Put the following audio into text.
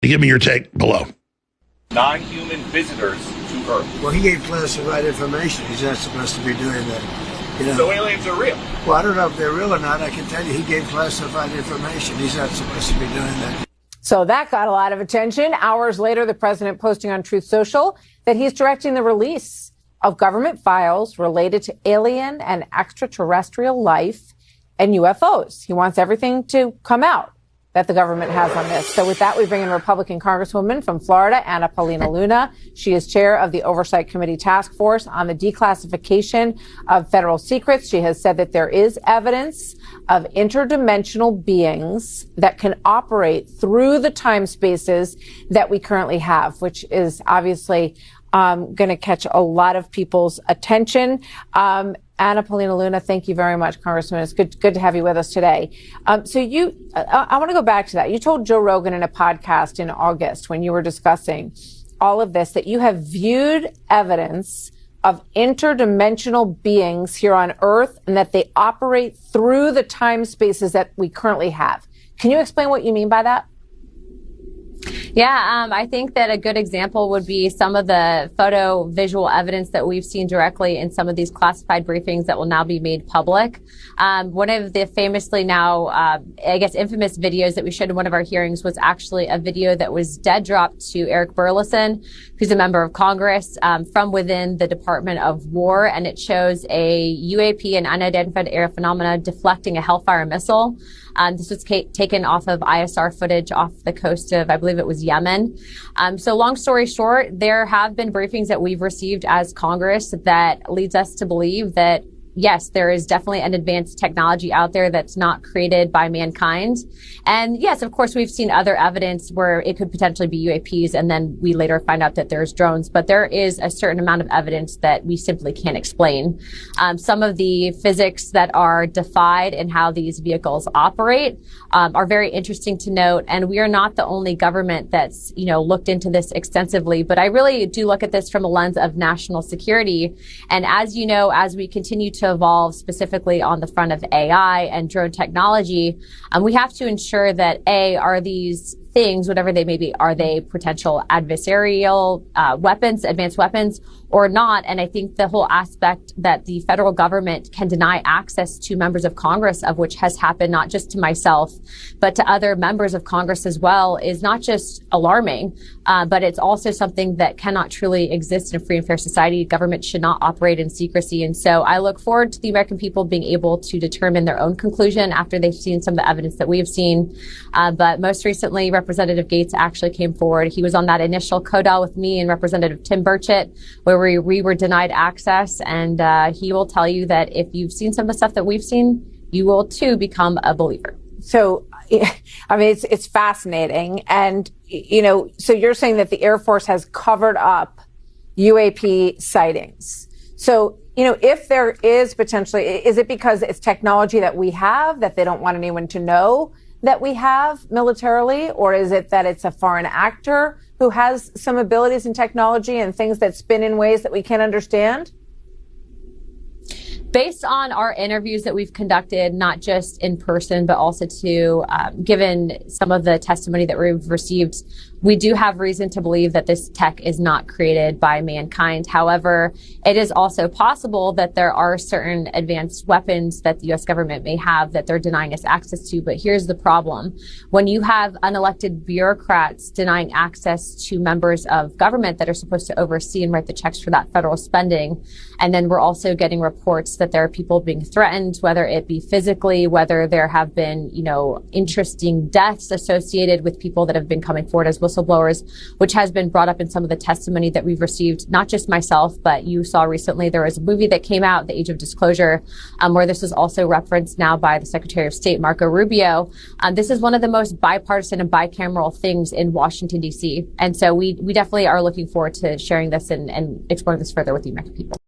Give me your take below. Non-human visitors to Earth. Well, he gave classified information. He's not supposed to be doing that. You know? So aliens are real. Well, I don't know if they're real or not. I can tell you he gave classified information. He's not supposed to be doing that. So that got a lot of attention. Hours later, the president posting on Truth Social that he's directing the release of government files related to alien and extraterrestrial life and UFOs. He wants everything to come out that the government has on this. So with that, we bring in Republican Congresswoman from Florida, Anna Paulina Luna. She is chair of the Oversight Committee Task Force on the Declassification of Federal Secrets. She has said that there is evidence of interdimensional beings that can operate through the time spaces that we currently have, which is obviously going to catch a lot of people's attention. Anna Paulina Luna, thank you very much, Congressman. It's good to have you with us today. I want to go back to that. You told Joe Rogan in a podcast in August when you were discussing all of this that you have viewed evidence of interdimensional beings here on Earth and that they operate through the time spaces that we currently have. Can you explain what you mean by that? Yeah, I think that a good example would be some of the photo visual evidence that we've seen directly in some of these classified briefings that will now be made public. One of the famously now, infamous videos that we showed in one of our hearings was actually a video that was dead dropped to Eric Burleson, who's a member of Congress, from within the Department of War. And it shows a UAP, an unidentified aerial phenomena, deflecting a Hellfire missile. This was taken off of ISR footage off the coast of, I believe it was Yemen. So long story short, there have been briefings that we've received as Congress that leads us to believe that, yes, there is definitely an advanced technology out there that's not created by mankind. And yes, of course, we've seen other evidence where it could potentially be UAPs, and then we later find out that there's drones. But there is a certain amount of evidence that we simply can't explain. Some of the physics that are defied in how these vehicles operate are very interesting to note. And we are not the only government that's, looked into this extensively. But I really do look at this from a lens of national security. And as you know, as we continue to evolve specifically on the front of AI and drone technology, we have to ensure that are these things, whatever they may be, are they potential adversarial weapons, advanced weapons, or not? And I think the whole aspect that the federal government can deny access to members of Congress, of which has happened not just to myself, but to other members of Congress as well, is not just alarming, but it's also something that cannot truly exist in a free and fair society. Government should not operate in secrecy. And so I look forward to the American people being able to determine their own conclusion after they've seen some of the evidence that we have seen. But most recently, Representative Gates actually came forward. He was on that initial CODAL with me and Representative Tim Burchett, where we were denied access. And he will tell you that if you've seen some of the stuff that we've seen, you will too become a believer. So, I mean, it's fascinating. And, so you're saying that the Air Force has covered up UAP sightings. So, if there is potentially, is it because it's technology that we have that they don't want anyone to know that we have militarily? Or is it that it's a foreign actor who has some abilities in technology and things that spin in ways that we can't understand? Based on our interviews that we've conducted, not just in person, but also given some of the testimony that we've received, we do have reason to believe that this tech is not created by mankind. However, it is also possible that there are certain advanced weapons that the U.S. government may have that they're denying us access to. But here's the problem. When you have unelected bureaucrats denying access to members of government that are supposed to oversee and write the checks for that federal spending, and then we're also getting reports that there are people being threatened, whether it be physically, whether there have been, interesting deaths associated with people that have been coming forward as whistleblowers, which has been brought up in some of the testimony that we've received, not just myself, but you saw recently there was a movie that came out, The Age of Disclosure, where this is also referenced now by the Secretary of State, Marco Rubio. This is one of the most bipartisan and bicameral things in Washington, D.C. And so we definitely are looking forward to sharing this and exploring this further with the American people.